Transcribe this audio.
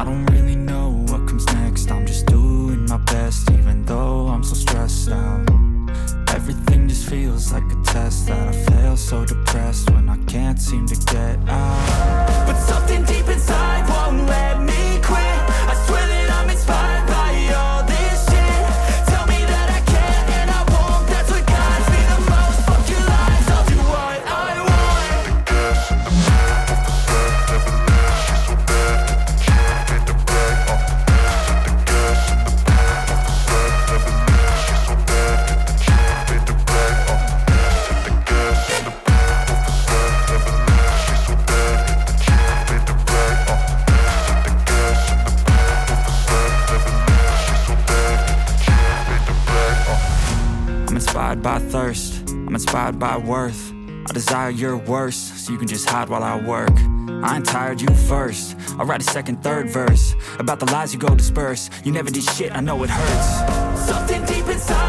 I don't really know what comes next. I'm just doing my best, even though I'm so stressed out. Everything just feels like a test that I fail, so depressed when I can't seem to get out. But something deep inside won't let me quit. I swear that I'm inspired by all this shit. Tell me that I can and I won't. That's what guides me the most. Fuck your lies, I'll do what I want. The gas in the back of the set, never leave. She's so bad, she made the bag. The gas in the back of the set, never leave. She's so bad, she made the bag. The gas in the back of the set, never leave. She's so bad, she made the bag. The gas in the back of the set, never leave. She's so bad, she made the bag. I'm inspired by thirst, I'm inspired by worth. I desire your worst, so you can just hide while I work. I ain't tired, you first. I'll write a second, third verse about the lies you go disperse. You never did shit, I know it hurts. Something deep inside